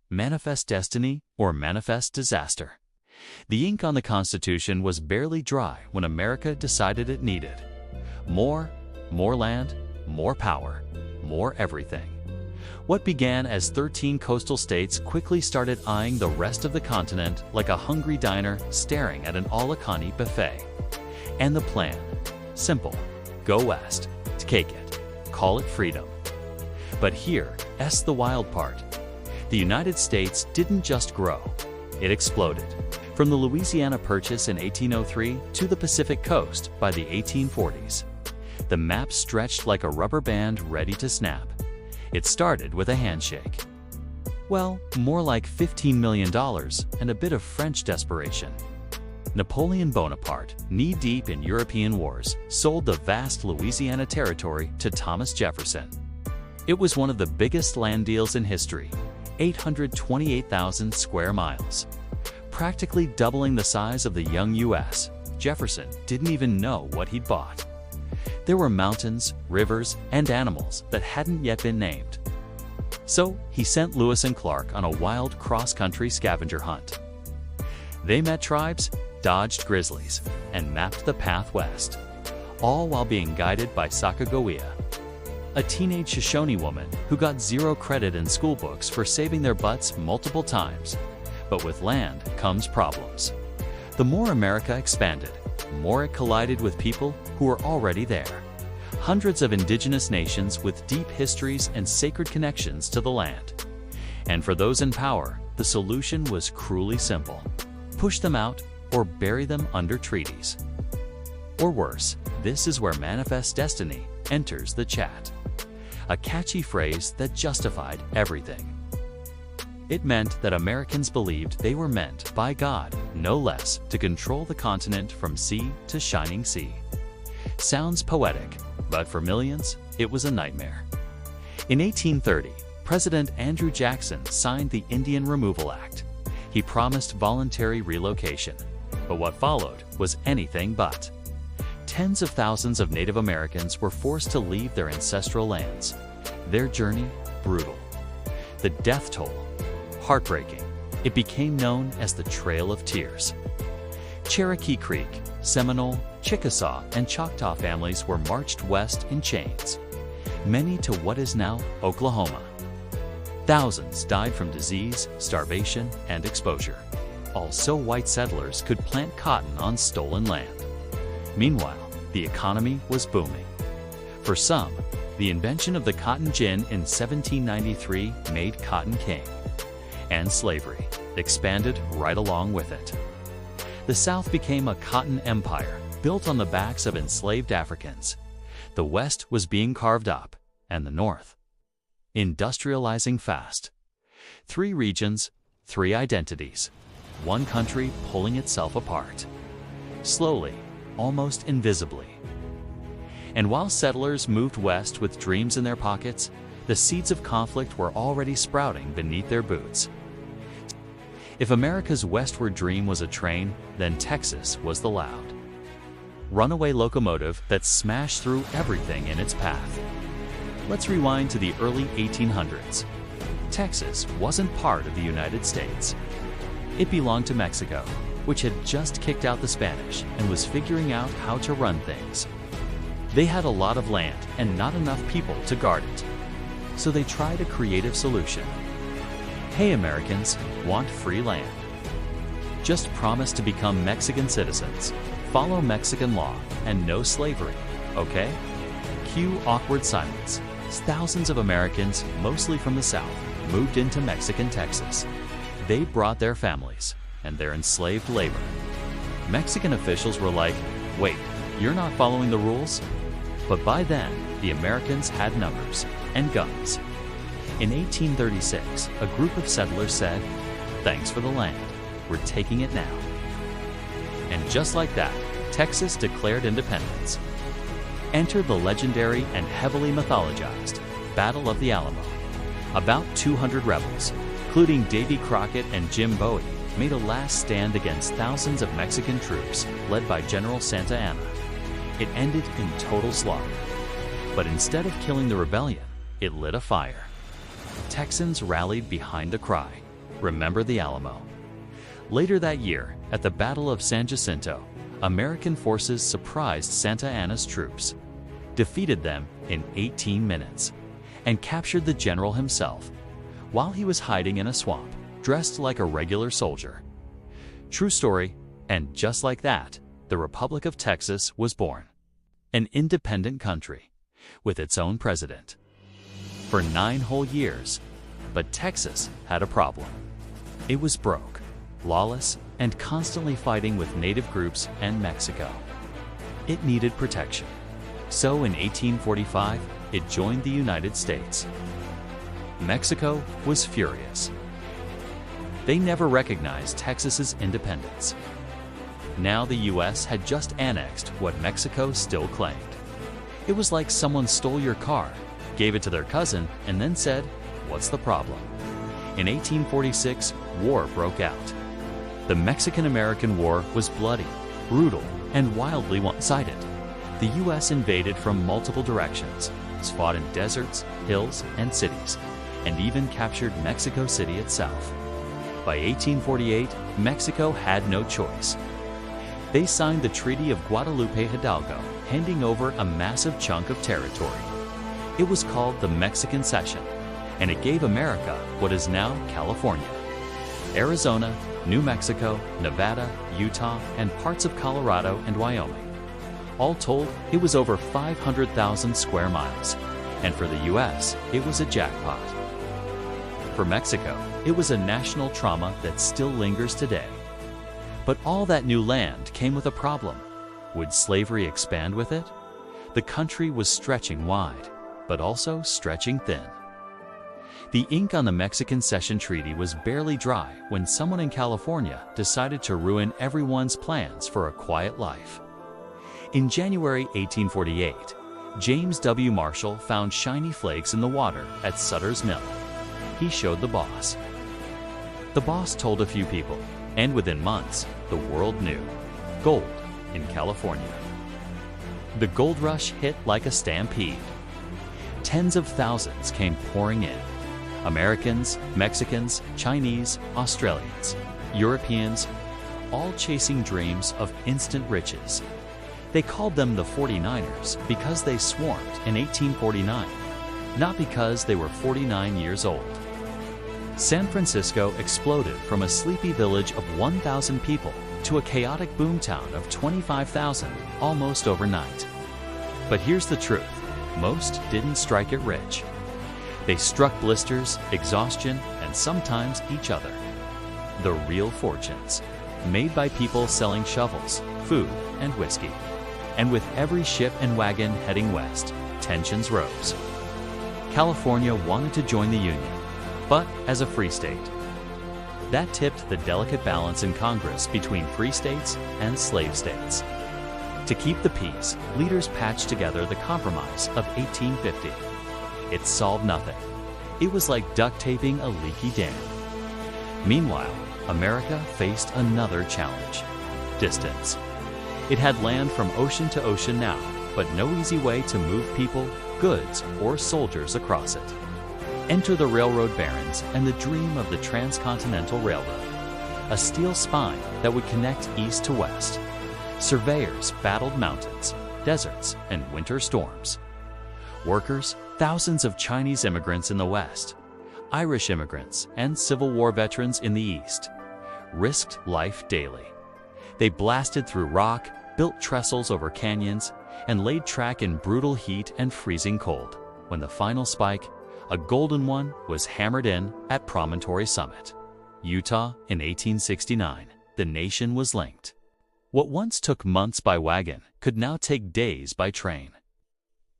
manifest destiny or manifest disaster. The ink on the Constitution was barely dry when America decided it needed more land, more power, more everything. What began as 13 coastal states quickly started eyeing the rest of the continent like a hungry diner staring at an a la carte buffet. And the plan? Simple. Go west. Take it. Call it freedom. But here's the wild part. The United States didn't just grow. It exploded. From the Louisiana Purchase in 1803 to the Pacific coast by the 1840s. The map stretched like a rubber band ready to snap. It started with a handshake. Well, more like $15 million and a bit of French desperation. Napoleon Bonaparte, knee-deep in European wars, sold the vast Louisiana territory to Thomas Jefferson. It was one of the biggest land deals in history, 828,000 square miles. Practically doubling the size of the young U.S., Jefferson didn't even know what he'd bought. There were mountains, rivers, and animals that hadn't yet been named. So he sent Lewis and Clark on a wild cross-country scavenger hunt. They met tribes, dodged grizzlies, and mapped the path west, all while being guided by Sacagawea, a teenage Shoshone woman who got zero credit in school books for saving their butts multiple times. But with land comes problems. The more America expanded, the more it collided with people who were already there. Hundreds of indigenous nations with deep histories and sacred connections to the land. And for those in power, the solution was cruelly simple. Push them out or bury them under treaties. Or worse, this is where manifest destiny enters the chat. A catchy phrase that justified everything. It meant that Americans believed they were meant by God, no less, to control the continent from sea to shining sea. Sounds poetic, but for millions, it was a nightmare. In 1830, President Andrew Jackson signed the Indian Removal Act. He promised voluntary relocation, but what followed was anything but. Tens of thousands of Native Americans were forced to leave their ancestral lands. Their journey, brutal. The death toll, heartbreaking. It became known as the Trail of Tears. Cherokee Creek, Seminole, Chickasaw, and Choctaw families were marched west in chains, many to what is now Oklahoma. Thousands died from disease, starvation, and exposure, all so white settlers could plant cotton on stolen land. Meanwhile, the economy was booming. For some, the invention of the cotton gin in 1793 made cotton king. And slavery expanded right along with it. The South became a cotton empire built on the backs of enslaved Africans. The West was being carved up, and the North industrializing fast. 3 regions, 3 identities, 1 country pulling itself apart. Slowly, almost invisibly. And while settlers moved west with dreams in their pockets, the seeds of conflict were already sprouting beneath their boots. If America's westward dream was a train, then Texas was the loud, runaway locomotive that smashed through everything in its path. Let's rewind to the early 1800s. Texas wasn't part of the United States. It belonged to Mexico, which had just kicked out the Spanish and was figuring out how to run things. They had a lot of land and not enough people to guard it. So they tried a creative solution. Hey Americans, want free land? Just promise to become Mexican citizens, follow Mexican law, and no slavery, okay? Cue awkward silence. Thousands of Americans, mostly from the South, moved into Mexican Texas. They brought their families and their enslaved labor. Mexican officials were like, wait, you're not following the rules? But by then, the Americans had numbers and guns. In 1836, a group of settlers said, thanks for the land, we're taking it now. And just like that, Texas declared independence. Enter the legendary and heavily mythologized Battle of the Alamo. About 200 rebels, including Davy Crockett and Jim Bowie, made a last stand against thousands of Mexican troops led by General Santa Anna. It ended in total slaughter. But instead of killing the rebellion, it lit a fire. Texans rallied behind the cry, remember the Alamo. Later that year, at the Battle of San Jacinto, American forces surprised Santa Anna's troops, defeated them in 18 minutes, and captured the general himself, while he was hiding in a swamp, dressed like a regular soldier. True story, and just like that, the Republic of Texas was born. An independent country, with its own president. For 9 whole years, but Texas had a problem. It was broke, lawless, and constantly fighting with native groups and Mexico. It needed protection. So in 1845, it joined the United States. Mexico was furious. They never recognized Texas's independence. Now the U.S. had just annexed what Mexico still claimed. It was like someone stole your car, gave it to their cousin, and then said, "What's the problem?" In 1846, war broke out. The Mexican-American War was bloody, brutal, and wildly one-sided. The U.S. invaded from multiple directions, fought in deserts, hills, and cities, and even captured Mexico City itself. By 1848, Mexico had no choice. They signed the Treaty of Guadalupe Hidalgo, handing over a massive chunk of territory. It was called the Mexican Cession, and it gave America what is now California, Arizona, New Mexico, Nevada, Utah, and parts of Colorado and Wyoming. All told, it was over 500,000 square miles, and for the U.S., it was a jackpot. For Mexico, it was a national trauma that still lingers today. But all that new land came with a problem. Would slavery expand with it? The country was stretching wide, but also stretching thin. The ink on the Mexican Cession Treaty was barely dry when someone in California decided to ruin everyone's plans for a quiet life. In January 1848, James W. Marshall found shiny flakes in the water at Sutter's Mill. He showed the boss. The boss told a few people, and within months, the world knew. Gold in California. The gold rush hit like a stampede. Tens of thousands came pouring in. Americans, Mexicans, Chinese, Australians, Europeans, all chasing dreams of instant riches. They called them the 49ers because they swarmed in 1849, not because they were 49 years old. San Francisco exploded from a sleepy village of 1,000 people to a chaotic boomtown of 25,000 almost overnight. But here's the truth, most didn't strike it rich. They struck blisters, exhaustion, and sometimes each other. The real fortunes, made by people selling shovels, food, and whiskey. And with every ship and wagon heading west, tensions rose. California wanted to join the Union, but as a free state. That tipped the delicate balance in Congress between free states and slave states. To keep the peace, leaders patched together the Compromise of 1850. It solved nothing. It was like duct taping a leaky dam. Meanwhile, America faced another challenge: distance. It had land from ocean to ocean now, but no easy way to move people, goods, or soldiers across it. Enter the railroad barons and the dream of the Transcontinental Railroad, a steel spine that would connect east to west. Surveyors battled mountains, deserts, and winter storms. Workers, thousands of Chinese immigrants in the west, Irish immigrants, and Civil War veterans in the east, risked life daily. They blasted through rock, built trestles over canyons, and laid track in brutal heat and freezing cold, when the final spike, a golden one, was hammered in at Promontory Summit, Utah in 1869. The nation was linked. What once took months by wagon could now take days by train.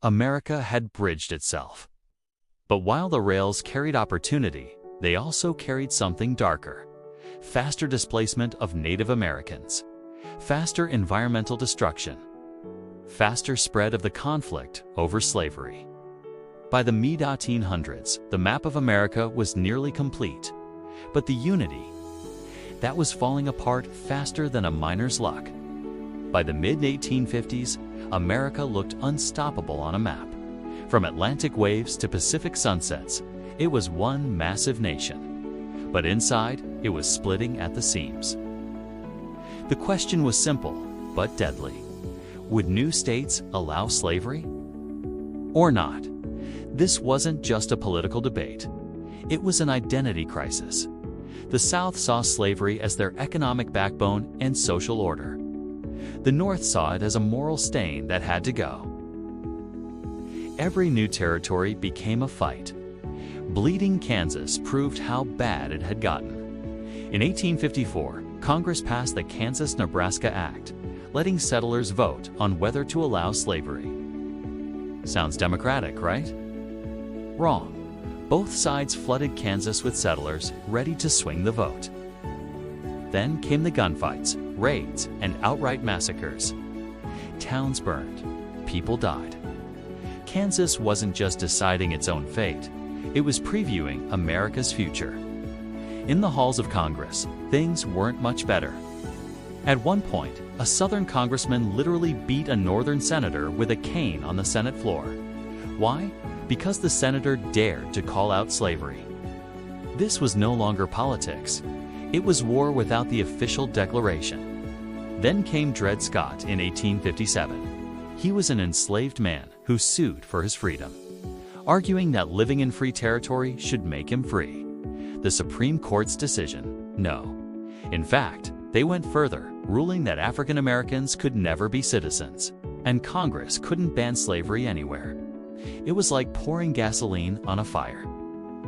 America had bridged itself. But while the rails carried opportunity, they also carried something darker: faster displacement of Native Americans, faster environmental destruction, faster spread of the conflict over slavery. By the mid-1800s, the map of America was nearly complete, but the unity, that was falling apart faster than a miner's luck. By the mid-1850s, America looked unstoppable on a map. From Atlantic waves to Pacific sunsets, it was one massive nation. but inside it was splitting at the seams. The question was simple, but deadly. Would new states allow slavery? Or not? This wasn't just a political debate. It was an identity crisis. The South saw slavery as their economic backbone and social order. The North saw it as a moral stain that had to go. Every new territory became a fight. Bleeding Kansas proved how bad it had gotten. In 1854, Congress passed the Kansas-Nebraska Act, letting settlers vote on whether to allow slavery. Sounds democratic, right? Wrong. Both sides flooded Kansas with settlers ready to swing the vote. Then came the gunfights, raids, and outright massacres. Towns burned. People died. Kansas wasn't just deciding its own fate. It was previewing America's future. In the halls of Congress, things weren't much better. At one point, a Southern congressman literally beat a Northern senator with a cane on the Senate floor. Why? Because the senator dared to call out slavery. This was no longer politics. It was war without the official declaration. Then came Dred Scott in 1857. He was an enslaved man who sued for his freedom, arguing that living in free territory should make him free. The Supreme Court's decision: no. In fact, they went further, ruling that African Americans could never be citizens, and Congress couldn't ban slavery anywhere. It was like pouring gasoline on a fire.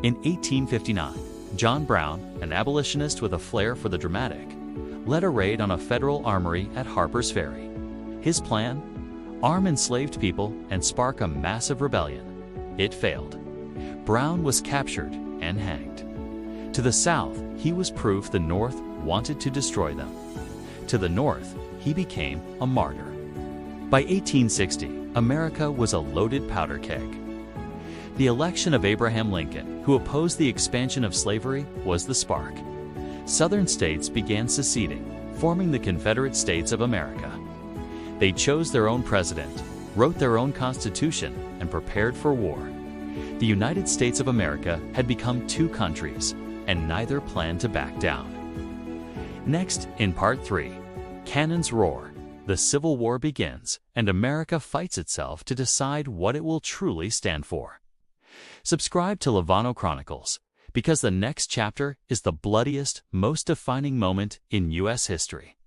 In 1859, John Brown, an abolitionist with a flair for the dramatic, led a raid on a federal armory at Harper's Ferry. His plan? Arm enslaved people and spark a massive rebellion. It failed. Brown was captured and hanged. To the South, he was proof the North wanted to destroy them. To the North, he became a martyr. By 1860, America was a loaded powder keg. The election of Abraham Lincoln, who opposed the expansion of slavery, was the spark. Southern states began seceding, forming the Confederate States of America. They chose their own president, wrote their own constitution, and prepared for war. The United States of America had become two countries, and neither planned to back down. Next, in Part 3, Cannons Roar, the Civil War begins, and America fights itself to decide what it will truly stand for. Subscribe to Leevano Chronicles, because the next chapter is the bloodiest, most defining moment in U.S. history.